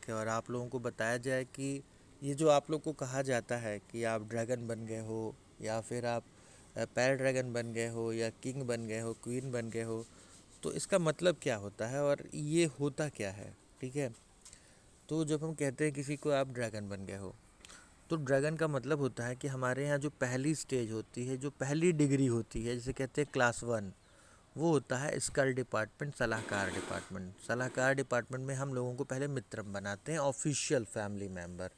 सके और आप लोगों को बताया जाए कि ये जो आप लोग को कहा जाता है कि आप ड्रैगन बन गए हो या फिर आप पैर ड्रैगन बन गए हो या किंग बन गए हो, क्वीन बन गए हो, तो इसका मतलब क्या होता है और ये होता क्या है। ठीक है, तो जब हम कहते हैं किसी को आप ड्रैगन बन गए हो, तो ड्रैगन का मतलब होता है कि हमारे यहाँ जो पहली स्टेज होती है, जो पहली डिग्री होती है, जिसे कहते हैं क्लास 1, वो होता है स्कल डिपार्टमेंट, सलाहकार डिपार्टमेंट। सलाहकार डिपार्टमेंट में हम लोगों को पहले मित्रम बनाते हैं, ऑफिशियल फैमिली मेम्बर।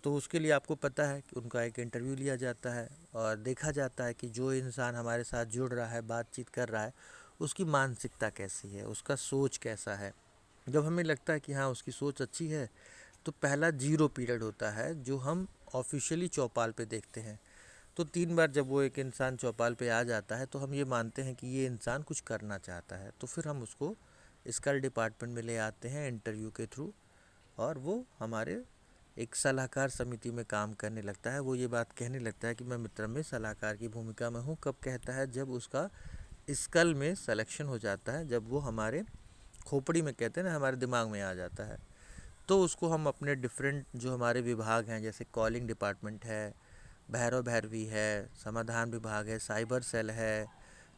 तो उसके लिए आपको पता है कि उनका एक इंटरव्यू लिया जाता है और देखा जाता है कि जो इंसान हमारे साथ जुड़ रहा है, बातचीत कर रहा है, उसकी मानसिकता कैसी है, उसका सोच कैसा है। जब हमें लगता है कि हाँ उसकी सोच अच्छी है, तो पहला 0 पीरियड होता है जो हम ऑफिशियली चौपाल पे देखते हैं। तो 3 बार जब वो एक इंसान चौपाल पे आ जाता है तो हम ये मानते हैं कि ये इंसान कुछ करना चाहता है, तो फिर हम उसको स्कल डिपार्टमेंट में ले आते हैं इंटरव्यू के थ्रू, और वो हमारे एक सलाहकार समिति में काम करने लगता है। वो ये बात कहने लगता है कि मैं मित्र में सलाहकार की भूमिका में हूँ। कब कहता है? जब उसका स्कल में सिलेक्शन हो जाता है, जब वो हमारे खोपड़ी में, कहते हैं ना, हमारे दिमाग में आ जाता है। तो उसको हम अपने डिफरेंट जो हमारे विभाग हैं, जैसे कॉलिंग डिपार्टमेंट है, भैरव भैरवी है, समाधान विभाग है, साइबर सेल है,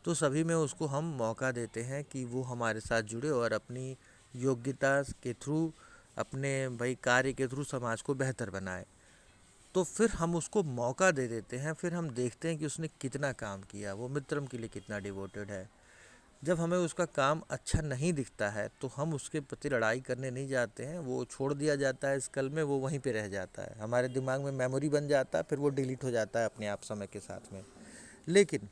तो सभी में उसको हम मौका देते हैं कि वो हमारे साथ जुड़े और अपनी योग्यता के थ्रू, अपने भाई कार्य के थ्रू समाज को बेहतर बनाए। तो फिर हम उसको मौका दे देते हैं, फिर हम देखते हैं कि उसने कितना काम किया, वो मित्रम के लिए कितना डिवोटेड है। जब हमें उसका काम अच्छा नहीं दिखता है तो हम उसके प्रति लड़ाई करने नहीं जाते हैं, वो छोड़ दिया जाता है स्कल में, वो वहीं पे रह जाता है, हमारे दिमाग में मेमोरी बन जाता है, फिर वो डिलीट हो जाता है अपने आप समय के साथ में। लेकिन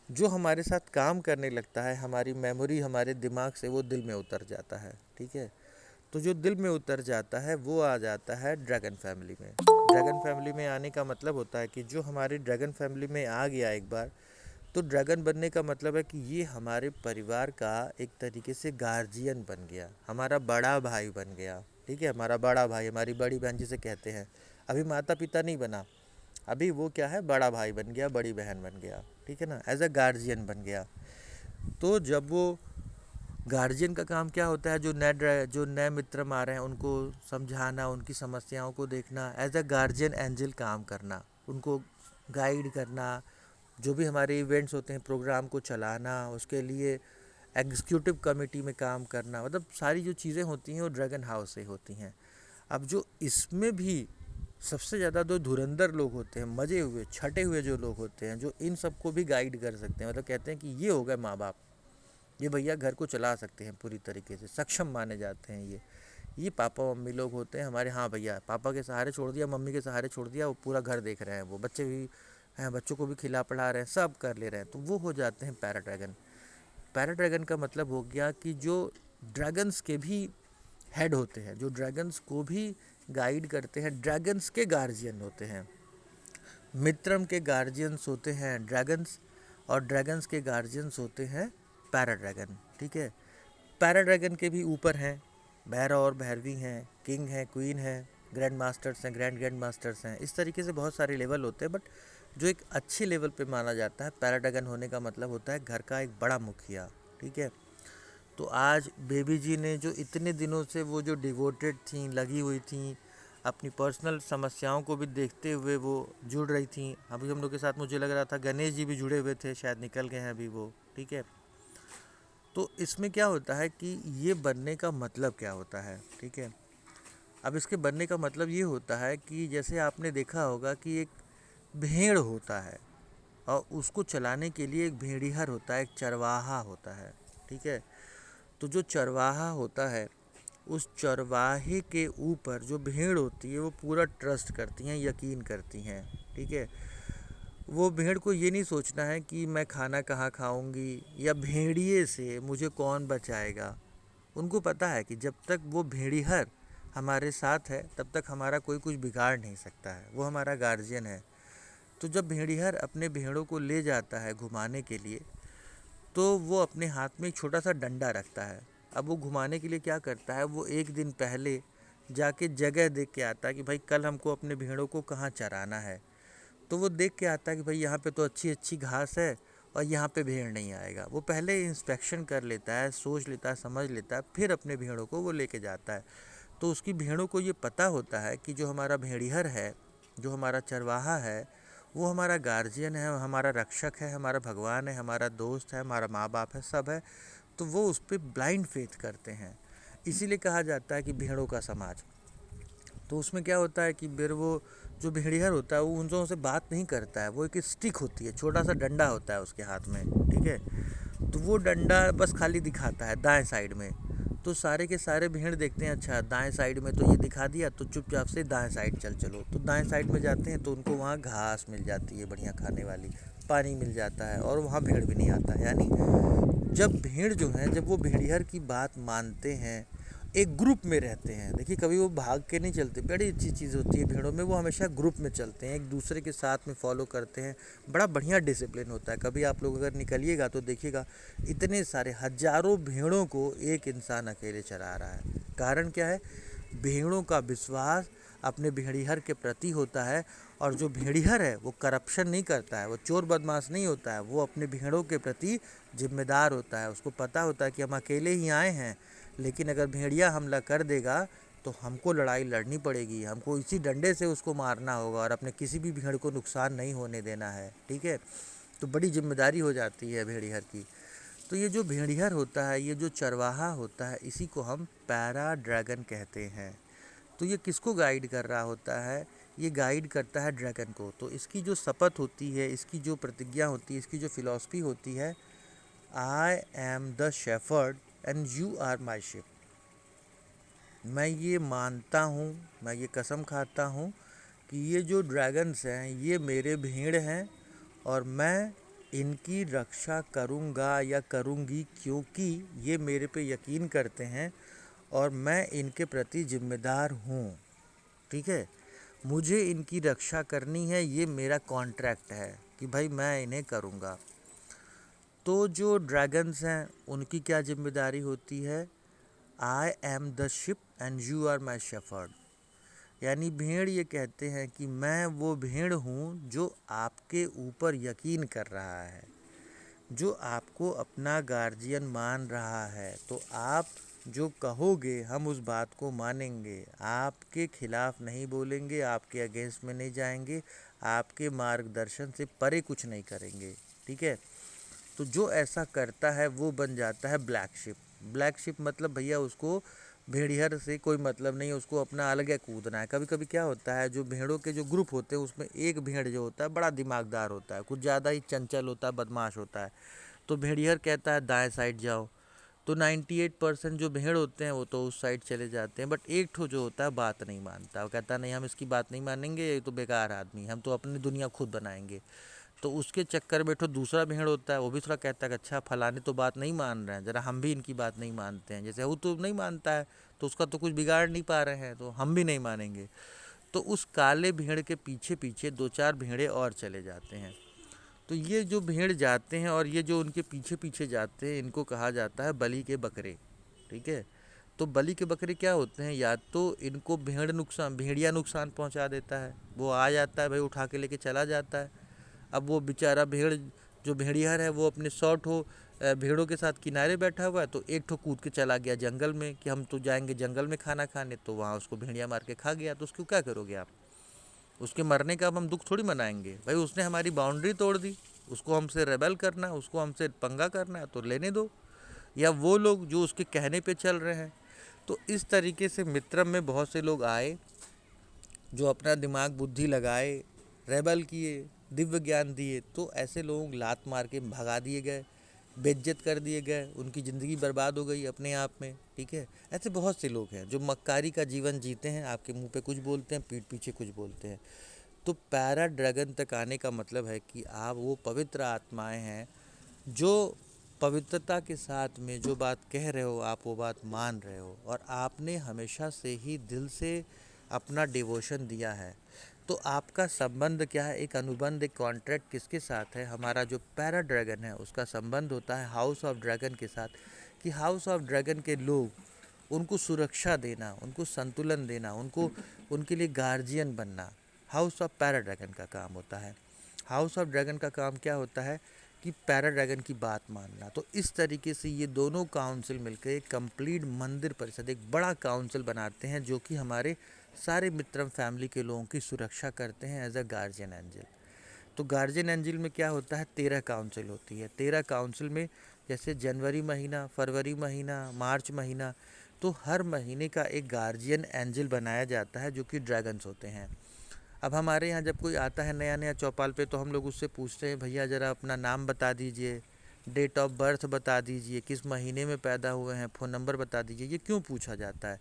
जो हमारे साथ काम करने लगता है, हमारी मेमोरी हमारे दिमाग से वो दिल में उतर जाता है। ठीक है, तो जो दिल में उतर जाता है वो आ जाता है ड्रैगन फैमिली में। ड्रैगन फैमिली में आने का मतलब होता है कि जो हमारे ड्रैगन फैमिली में आ गया एक बार, तो ड्रैगन बनने का मतलब है कि ये हमारे परिवार का एक तरीके से गार्जियन बन गया, हमारा बड़ा भाई बन गया। ठीक है, हमारा बड़ा भाई, हमारी बड़ी बहन जिसे कहते हैं। अभी माता पिता नहीं बना, अभी वो क्या है, बड़ा भाई बन गया, बड़ी बहन बन गया। ठीक है ना, एज अ गार्जियन बन गया। तो जब वो गार्जियन का काम क्या होता है, जो नए मित्र आ रहे हैं उनको समझाना, उनकी समस्याओं को देखना, एज अ गार्जियन एंजल काम करना, उनको गाइड करना, जो भी हमारे इवेंट्स होते हैं प्रोग्राम को चलाना, उसके लिए एग्जीक्यूटिव कमेटी में काम करना, मतलब सारी जो चीज़ें होती हैं वो ड्रैगन हाउस से होती हैं। अब जो इसमें भी सबसे ज़्यादा जो धुरंधर लोग होते हैं, मजे हुए छटे हुए जो लोग होते हैं, जो इन सबको भी गाइड कर सकते हैं, मतलब कहते हैं कि ये हो गए माँ बाप, ये भैया घर को चला सकते हैं पूरी तरीके से, सक्षम माने जाते हैं ये पापा मम्मी लोग होते हैं हमारे। हाँ भैया, पापा के सहारे छोड़ दिया, मम्मी के सहारे छोड़ दिया, वो पूरा घर देख रहे हैं, वो बच्चे भी हैं, बच्चों को भी खिला पढ़ा रहे हैं, सब कर ले रहे हैं, तो वो हो जाते हैं पैरा ड्रैगन। पैरा ड्रैगन का मतलब हो गया कि जो ड्रैगन्स के भी हेड होते हैं, जो ड्रैगन्स को भी गाइड करते हैं, ड्रैगन्स के गार्जियन होते हैं। मित्रम के गार्जियंस होते हैं ड्रैगन्स, और ड्रैगन्स के गार्जियंस होते हैं पैरा ड्रैगन। ठीक है, पैरा ड्रैगन के भी ऊपर हैं भैरव और भैरवी हैं, किंग हैं, क्वीन हैं, ग्रैंड मास्टर्स हैं, ग्रैंड मास्टर्स हैं। इस तरीके से बहुत सारे लेवल होते हैं, बट जो एक अच्छे लेवल पे माना जाता है, पैरा ड्रैगन होने का मतलब होता है घर का एक बड़ा मुखिया। ठीक है, तो आज बेबी जी ने जो इतने दिनों से वो जो डिवोटेड थी, लगी हुई थी, अपनी पर्सनल समस्याओं को भी देखते हुए वो जुड़ रही थी। अभी हम लोग के साथ मुझे लग रहा था गणेश जी भी जुड़े हुए थे, शायद निकल गए हैं अभी वो। ठीक है, तो इसमें क्या होता है कि ये बनने का मतलब क्या होता है। ठीक है, अब इसके बनने का मतलब ये होता है कि जैसे आपने देखा होगा कि एक भेड़ होता है और उसको चलाने के लिए एक भेड़िहर होता है, एक चरवाहा होता है। ठीक है, तो जो चरवाहा होता है, उस चरवाहे के ऊपर जो भेड़ होती है वो पूरा ट्रस्ट करती हैं, यकीन करती हैं। ठीक है, वो भेड़ को ये नहीं सोचना है कि मैं खाना कहाँ खाऊंगी या भेड़िए से मुझे कौन बचाएगा। उनको पता है कि जब तक वो भेड़िहर हमारे साथ है तब तक हमारा कोई कुछ बिगाड़ नहीं सकता है, वो हमारा गार्जियन है। तो जब भेड़िहर अपने भेड़ों को ले जाता है घुमाने के लिए, तो वो अपने हाथ में एक छोटा सा डंडा रखता है। अब वो घुमाने के लिए क्या करता है, वो एक दिन पहले जाके जगह देख के आता है कि भाई कल हमको अपने भेड़ों को कहाँ चराना है। तो वो देख के आता है कि भाई यहाँ पे तो अच्छी अच्छी घास है और यहाँ पे भेड़ नहीं आएगा। वो पहले इंस्पेक्शन कर लेता है, सोच लेता है, समझ लेता है, फिर अपने भेड़ों को वो लेके जाता है। तो उसकी भेड़ों को ये पता होता है कि जो हमारा भेड़िहर है, जो हमारा चरवाहा है, वो हमारा गार्जियन है, हमारा रक्षक है, हमारा भगवान है, हमारा दोस्त है, हमारा माँ बाप है, सब है। तो वो उस पर ब्लाइंड फेथ करते हैं। इसीलिए कहा जाता है कि भेड़ों का समाज। तो उसमें क्या होता है कि फिर वो जो भेड़िहर होता है वो उन लोगों से बात नहीं करता है। वो एक स्टिक होती है, छोटा सा डंडा होता है उसके हाथ में, ठीक है। तो वो डंडा बस खाली दिखाता है दाएं साइड में। तो सारे के सारे भेड़ देखते हैं, अच्छा दाएं साइड में तो ये दिखा दिया, तो चुपचाप से दाएं साइड चलो। तो दाएं साइड में जाते हैं तो उनको वहाँ घास मिल जाती है बढ़िया खाने वाली, पानी मिल जाता है, और वहाँ भेड़ भी नहीं आता। यानी जब भेड़ जो है, जब वो भेड़िहर की बात मानते हैं, एक ग्रुप में रहते हैं। देखिए कभी वो भाग के नहीं चलते, बड़ी अच्छी चीज़ होती है भेड़ों में, वो हमेशा ग्रुप में चलते हैं, एक दूसरे के साथ में फॉलो करते हैं। बड़ा बढ़िया डिसिप्लिन होता है। कभी आप लोग अगर निकलिएगा तो देखिएगा इतने सारे हजारों भेड़ों को एक इंसान अकेले चरा रहा है। कारण क्या है? भेड़ों का विश्वास अपने भेड़िहर के प्रति होता है। और जो भेड़िहर है वो करप्शन नहीं करता है, वो चोर बदमाश नहीं होता है, वो अपने भेड़ों के प्रति जिम्मेदार होता है। उसको पता होता है कि हम अकेले ही आए हैं, लेकिन अगर भेड़िया हमला कर देगा तो हमको लड़ाई लड़नी पड़ेगी, हमको इसी डंडे से उसको मारना होगा, और अपने किसी भी भेड़ को नुकसान नहीं होने देना है, ठीक है। तो बड़ी जिम्मेदारी हो जाती है भेड़िहर की। तो ये जो भेड़िहर होता है, ये जो चरवाहा होता है, इसी को हम पैरा ड्रैगन कहते हैं। तो ये किसको गाइड कर रहा होता है? ये गाइड करता है ड्रैगन को। तो इसकी जो शपथ होती है, इसकी जो प्रतिज्ञा होती है, इसकी जो फिलॉसफी होती है, I am the shepherd and you are my sheep. मैं ये मानता हूँ, मैं ये कसम खाता हूँ कि ये जो ड्रैगन्स हैं ये मेरे भेड़ हैं, और मैं इनकी रक्षा करूँगा या करूँगी, क्योंकि ये मेरे पे यकीन करते हैं और मैं इनके प्रति जिम्मेदार हूँ, ठीक है। मुझे इनकी रक्षा करनी है, ये मेरा कॉन्ट्रैक्ट है कि भाई मैं इन्हें करूँगा। तो जो ड्रैगन्स हैं उनकी क्या जिम्मेदारी होती है? I am the sheep and you are my shepherd. यानी भेड़ ये कहते हैं कि मैं वो भेड़ हूँ जो आपके ऊपर यकीन कर रहा है, जो आपको अपना गार्जियन मान रहा है। तो आप जो कहोगे हम उस बात को मानेंगे, आपके खिलाफ नहीं बोलेंगे, आपके अगेंस्ट में नहीं जाएंगे, आपके मार्गदर्शन से परे कुछ नहीं करेंगे, ठीक है। तो जो ऐसा करता है वो बन जाता है ब्लैक शिप। ब्लैक शिप मतलब भैया उसको भेड़िहर से कोई मतलब नहीं है, उसको अपना अलग है कूदना है। कभी कभी क्या होता है, जो भेड़ों के जो ग्रुप होते हैं उसमें एक भेड़ जो होता है बड़ा दिमागदार होता है, कुछ ज़्यादा ही चंचल होता है, बदमाश होता है। तो भेड़िहर कहता है दाएं साइड जाओ, तो 98% जो भेड़ होते हैं वो तो उस साइड चले जाते हैं। बट एक ठो जो होता है बात नहीं मानता, वो कहता नहीं हम इसकी बात नहीं मानेंगे, ये तो बेकार आदमी, हम तो अपनी दुनिया खुद बनाएंगे। तो उसके चक्कर में तो दूसरा भेड़ होता है, वो भी थोड़ा कहता है कि अच्छा फलाने तो बात नहीं मान रहे हैं, ज़रा हम भी इनकी बात नहीं मानते हैं। जैसे वो तो नहीं मानता है तो उसका तो कुछ बिगाड़ नहीं पा रहे हैं, तो हम भी नहीं मानेंगे। तो उस काले भेड़ के पीछे पीछे दो चार भेड़े और चले जाते हैं। तो ये जो भेड़ जाते हैं और ये जो उनके पीछे पीछे जाते हैं, इनको कहा जाता है बलि के बकरे, ठीक है। तो बलि के बकरे क्या होते हैं? या तो इनको भेड़िया नुकसान पहुंचा देता है, वो आ जाता है भाई उठा के लेके चला जाता है। अब वो बेचारा भेड़, जो भेड़िया है वो अपने 100 भेड़ों के साथ किनारे बैठा हुआ है, तो एक ठो कूद के चला गया जंगल में कि हम तो जाएंगे जंगल में खाना खाने, तो वहाँ उसको भेड़िया मार के खा गया। तो उसको क्या करोगे आप? उसके मरने का अब हम दुख थोड़ी मनाएंगे, भाई उसने हमारी बाउंड्री तोड़ दी, उसको हमसे रेबल करना है, उसको हमसे पंगा करना है तो लेने दो। या वो लोग जो उसके कहने पे चल रहे हैं। तो इस तरीके से मित्रम में बहुत से लोग आए जो अपना दिमाग बुद्धि लगाए, रेबल किए, दिव्य ज्ञान दिए, तो ऐसे लोगों को लात मार के भगा दिए गए, बेइज्जत कर दिए गए, उनकी ज़िंदगी बर्बाद हो गई अपने आप में, ठीक है। ऐसे बहुत से लोग हैं जो मक्कारी का जीवन जीते हैं, आपके मुंह पे कुछ बोलते हैं, पीठ पीछे कुछ बोलते हैं। तो पैरा ड्रैगन तक आने का मतलब है कि आप वो पवित्र आत्माएं हैं जो पवित्रता के साथ में जो बात कह रहे हो आप वो बात मान रहे हो, और आपने हमेशा से ही दिल से अपना डिवोशन दिया है। तो आपका संबंध क्या है? एक अनुबंध, एक कॉन्ट्रैक्ट किसके साथ है? हमारा जो पैरा ड्रैगन है उसका संबंध होता है हाउस ऑफ ड्रैगन के साथ, कि हाउस ऑफ ड्रैगन के लोग उनको सुरक्षा देना, उनको संतुलन देना, उनको उनके लिए गार्जियन बनना हाउस ऑफ पैरा ड्रैगन का काम होता है। हाउस ऑफ ड्रैगन का काम क्या होता है कि पैरा ड्रैगन की बात मानना। तो इस तरीके से ये दोनों काउंसिल मिलकर एक कंप्लीट मंदिर परिषद, एक बड़ा काउंसिल बनाते हैं जो कि हमारे सारे मित्रम फैमिली के लोगों की सुरक्षा करते हैं एज अ गार्जियन एंजल। तो गार्जियन एंजल में क्या होता है, 13 काउंसिल होती है। 13 काउंसिल में जैसे जनवरी महीना, फरवरी महीना, मार्च महीना, तो हर महीने का एक गार्जियन एंजल बनाया जाता है जो कि ड्रैगन्स होते हैं। अब हमारे यहाँ जब कोई आता है नया नया चौपाल पे, तो हम लोग उससे पूछते हैं भैया ज़रा अपना नाम बता दीजिए, डेट ऑफ बर्थ बता दीजिए, किस महीने में पैदा हुए हैं, फ़ोन नंबर बता दीजिए। ये क्यों पूछा जाता है,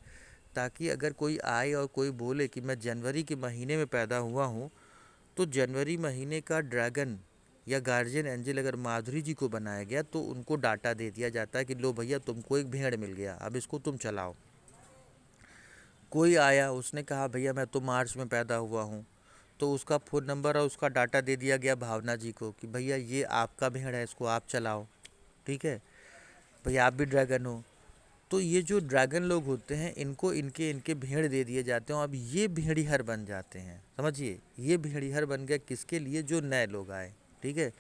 ताकि अगर कोई आए और कोई बोले कि मैं जनवरी के महीने में पैदा हुआ हूँ, तो जनवरी महीने का ड्रैगन या गार्जियन एंजल अगर माधुरी जी को बनाया गया तो उनको डाटा दे दिया जाता है कि लो भैया तुमको एक भेड़ मिल गया, अब इसको तुम चलाओ। कोई आया, उसने कहा भैया मैं तो मार्च में पैदा हुआ हूँ, तो उसका फ़ोन नंबर और उसका डाटा दे दिया गया भावना जी को कि भैया ये आपका भेड़ है, इसको आप चलाओ, ठीक है भैया, आप भी ड्रैगन हो। तो ये जो ड्रैगन लोग होते हैं इनको इनके इनके भेड़ दे दिए जाते हैं। अब ये भेड़िहर बन जाते हैं, समझिए, ये भेड़िहर बन गया किसके लिए, जो नए लोग आए, ठीक है।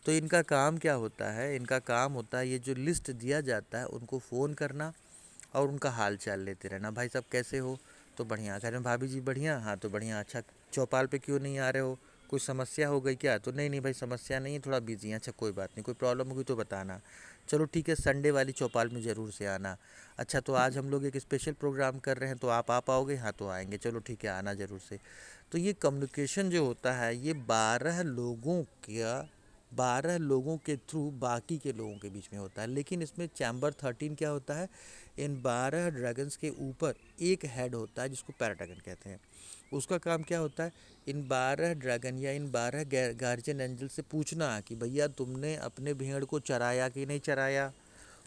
तो इनका काम क्या होता है, इनका काम होता है ये जो लिस्ट दिया जाता है उनको फ़ोन करना और उनका हाल चाल लेते रहना, भाई साहब कैसे हो, तो बढ़िया, घर में भाभी जी बढ़िया, हाँ तो बढ़िया, अच्छा चौपाल पे क्यों नहीं आ रहे हो, कुछ समस्या हो गई क्या, तो नहीं नहीं भाई समस्या नहीं है, थोड़ा बिजी है, अच्छा कोई बात नहीं, कोई प्रॉब्लम होगी तो बताना, चलो ठीक है संडे वाली चौपाल में ज़रूर से आना, अच्छा तो आज हम लोग एक स्पेशल प्रोग्राम कर रहे हैं तो आप आ पाओगे, हाँ तो आएंगे, चलो ठीक है आना ज़रूर से। तो ये कम्युनिकेशन जो होता है ये 12 लोगों के थ्रू बाकी के लोगों के बीच में होता है। लेकिन इसमें चैम्बर 13 क्या होता है, इन 12 ड्रैगन्स के ऊपर एक हेड होता है जिसको पैरा ड्रैगन कहते हैं। उसका काम क्या होता है, इन 12 ड्रैगन या इन 12 गार्जियन एंजल से पूछना कि भैया तुमने अपने भेड़ को चराया कि नहीं चराया,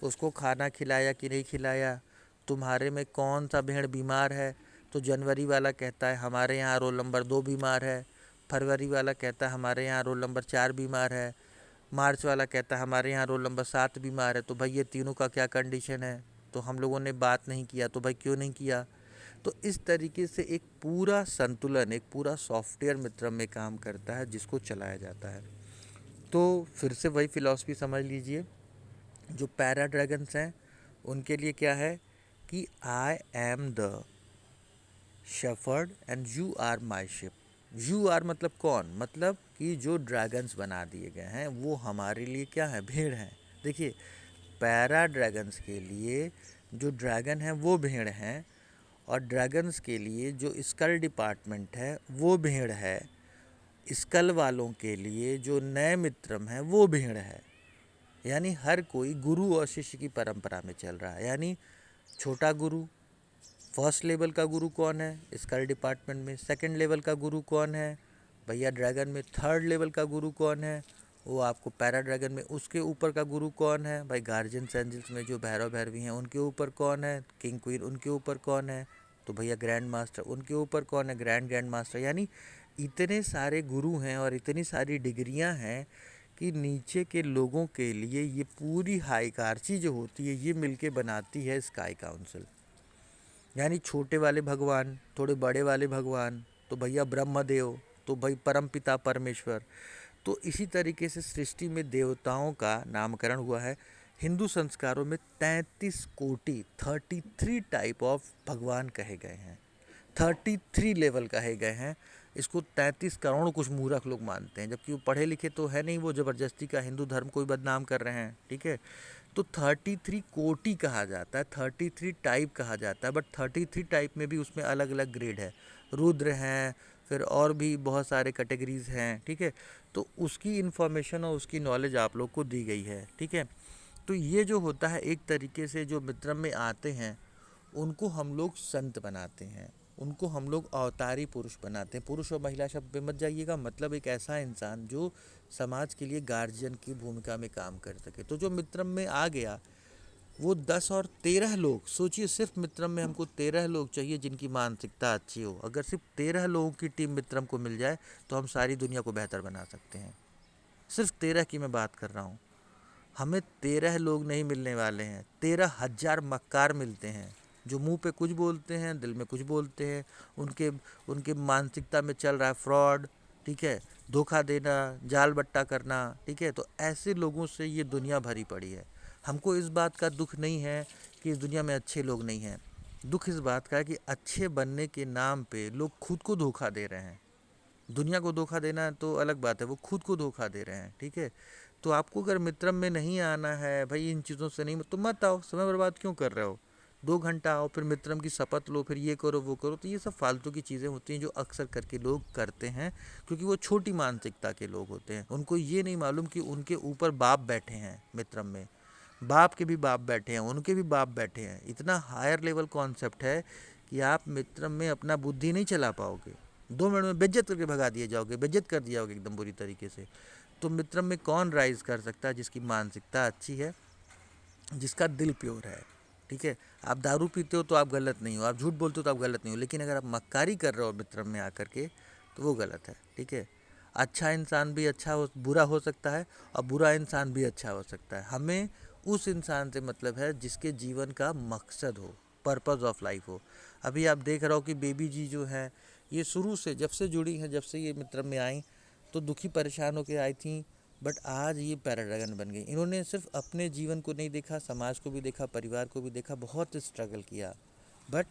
उसको खाना खिलाया कि नहीं खिलाया, तुम्हारे में कौन सा भेड़ बीमार है। तो जनवरी वाला कहता है हमारे यहाँ रोल नंबर 2 बीमार है, फरवरी वाला कहता है हमारे यहाँ रोल नंबर 4 बीमार है, मार्च वाला कहता है हमारे यहाँ रोल नंबर 7 बीमार है। तो भाई ये तीनों का क्या कंडीशन है, तो हम लोगों ने बात नहीं किया, तो भाई क्यों नहीं किया। तो इस तरीके से एक पूरा संतुलन, एक पूरा सॉफ्टवेयर मित्रम में काम करता है जिसको चलाया जाता है। तो फिर से वही फिलॉसफी समझ लीजिए, जो पैरा ड्रैगन्स हैं उनके लिए क्या है कि I am the shepherd and you are my sheep. You are मतलब कौन, मतलब कि जो ड्रैगन्स बना दिए गए हैं वो हमारे लिए क्या है, भेड़ हैं। देखिए पैरा ड्रैगन्स के लिए जो ड्रैगन है वो भेड़ हैं, और ड्रैगन्स के लिए जो स्कल डिपार्टमेंट है वो भेड़ है, स्कल वालों के लिए जो नए मित्रम है वो भेड़ है। यानी हर कोई गुरु और शिष्य की परंपरा में चल रहा है। यानी छोटा गुरु, फर्स्ट लेवल का गुरु कौन है स्कल डिपार्टमेंट में, सेकंड लेवल का गुरु कौन है भैया ड्रैगन में, थर्ड लेवल का गुरु कौन है वो आपको पैरा ड्रैगन में, उसके ऊपर का गुरु कौन है भाई गार्जियंस एंजल्स में जो भैरव भैरवी हैं उनके ऊपर कौन है, किंग क्वीन उनके ऊपर कौन है, तो भैया ग्रैंड मास्टर उनके ऊपर कौन है, ग्रैंड मास्टर। यानी इतने सारे गुरु हैं और इतनी सारी डिग्रियां हैं कि नीचे के लोगों के लिए ये पूरी हाईकारची जो होती है ये मिलके बनाती है स्काई काउंसिल। यानी छोटे वाले भगवान, थोड़े बड़े वाले भगवान, तो भैया ब्रह्मदेव, तो भाई परम पिता परमेश्वर। तो इसी तरीके से सृष्टि में देवताओं का नामकरण हुआ है। हिंदू संस्कारों में 33 कोटि 33 टाइप ऑफ भगवान कहे गए हैं, 33 लेवल कहे गए हैं। इसको 33 करोड़ कुछ मूर्ख लोग मानते हैं, जबकि वो पढ़े लिखे तो है नहीं, वो ज़बरदस्ती का हिंदू धर्म को ही बदनाम कर रहे हैं, ठीक है। तो 33 कोटि कहा जाता है, 33 टाइप कहा जाता है, बट 33 टाइप में भी उसमें अलग अलग ग्रेड है, रुद्र हैं, फिर और भी बहुत सारे कैटेगरीज हैं, ठीक है। तो उसकी इन्फॉर्मेशन और उसकी नॉलेज आप लोग को दी गई है, ठीक है। तो ये जो होता है एक तरीके से जो मित्रम में आते हैं उनको हम लोग संत बनाते हैं, उनको हम लोग अवतारी पुरुष बनाते हैं। पुरुष और महिला शब्द पे मत जाइएगा, मतलब एक ऐसा इंसान जो समाज के लिए गार्जियन की भूमिका में काम कर सके। तो जो मित्रम में आ गया वो 10 और 13 लोग, सोचिए सिर्फ मित्रम में हमको 13 लोग चाहिए जिनकी मानसिकता अच्छी हो। अगर सिर्फ 13 लोगों की टीम मित्रम को मिल जाए तो हम सारी दुनिया को बेहतर बना सकते हैं। सिर्फ 13 की मैं बात कर रहा हूँ, हमें 13 लोग नहीं मिलने वाले हैं, 13,000 मक्कार मिलते हैं जो मुंह पे कुछ बोलते हैं दिल में कुछ बोलते हैं। उनके उनके मानसिकता में चल रहा है फ्रॉड, ठीक है, धोखा देना, जाल बट्टा करना, ठीक है। तो ऐसे लोगों से ये दुनिया भरी पड़ी है। हमको इस बात का दुख नहीं है कि इस दुनिया में अच्छे लोग नहीं हैं, दुख इस बात का है कि अच्छे बनने के नाम पे लोग खुद को धोखा दे रहे हैं। दुनिया को धोखा देना तो अलग बात है, वो खुद को धोखा दे रहे हैं, ठीक है। तो आपको अगर मित्रम में नहीं आना है भाई, इन चीज़ों से नहीं, तो मत आओ, समय बर्बाद क्यों कर रहे हो। 2 घंटा आओ, फिर मित्रम की शपथ लो, फिर ये करो वो करो, तो ये सब फालतू की चीज़ें होती हैं जो अक्सर करके लोग करते हैं, क्योंकि वो छोटी मानसिकता के लोग होते हैं। उनको ये नहीं मालूम कि उनके ऊपर बाप बैठे हैं मित्रम में, बाप के भी बाप बैठे हैं, उनके भी बाप बैठे हैं। इतना हायर लेवल कॉन्सेप्ट है कि आप मित्रम में अपना बुद्धि नहीं चला पाओगे, 2 मिनट में बेइज्जत करके भगा दिए जाओगे, बेइज्जत कर दिया जाओगे एकदम बुरी तरीके से। तो मित्रम में कौन राइज कर सकता है? जिसकी मानसिकता अच्छी है, जिसका दिल प्योर है, ठीक है। आप दारू पीते हो तो आप गलत नहीं हो, आप झूठ बोलते हो तो आप गलत नहीं हो, लेकिन अगर आप मक्कारी कर रहे हो मित्रम में आकर के, तो वो गलत है, ठीक है। अच्छा इंसान भी बुरा हो सकता है, और बुरा इंसान भी अच्छा हो सकता है। हमें उस इंसान से मतलब है जिसके जीवन का मकसद हो, पर्पज़ ऑफ लाइफ हो। अभी आप देख रहे हो कि बेबी जी जो है, ये शुरू से जब से जुड़ी हैं, जब से ये मित्रम में आई, तो दुखी परेशान होकर आई थी, बट आज ये पैरा ड्रैगन बन गई। इन्होंने सिर्फ अपने जीवन को नहीं देखा, समाज को भी देखा, परिवार को भी देखा, बहुत स्ट्रगल किया, बट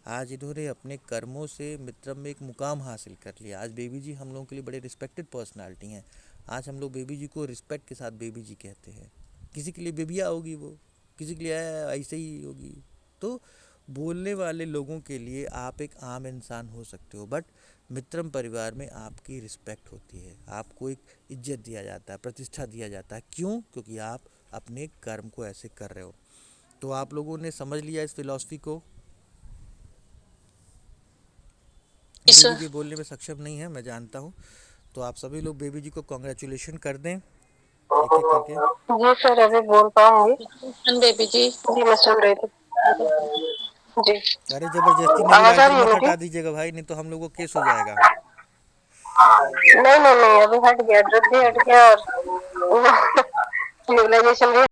आज इन्होंने अपने कर्मों से मित्रम में एक मुकाम हासिल कर लिया। आज बेबी जी हम लोगों के लिए बड़े रिस्पेक्टेड पर्सनालिटी हैं। आज हम लोग बेबी जी को रिस्पेक्ट के साथ बेबी जी कहते हैं। किसी के लिए बेबिया होगी वो, किसी के लिए ऐसे ही होगी। तो बोलने वाले लोगों के लिए आप एक आम इंसान हो सकते हो, बट मित्रम परिवार में आपकी रिस्पेक्ट होती है, आपको एक इज्जत दिया जाता है, प्रतिष्ठा दिया जाता है। क्यों? क्योंकि आप अपने कर्म को ऐसे कर रहे हो। तो आप लोगों ने समझ लिया इस फिलॉसफी को। जी बेबी सर। जी बोलने में सक्षम नहीं है, मैं जानता हूँ। तो आप सभी लोग बेबी जी को कॉन्ग्रेचुलेशन कर दें एक एक करके। जी सर, अभी बोल पाऊंगी बेबी जी। जी मैं सुन रही थी। जी। अरे जबरदस्ती नहीं आवाज आ लाइटर रही है मत मेरी? हटा दीजिएगा भाई, नहीं तो हम लोगों को केस हो जाएगा। नहीं नहीं नहीं, अभी हट गया, ड्रिप भी हट गया और न्यूट्रलाइजेशन भी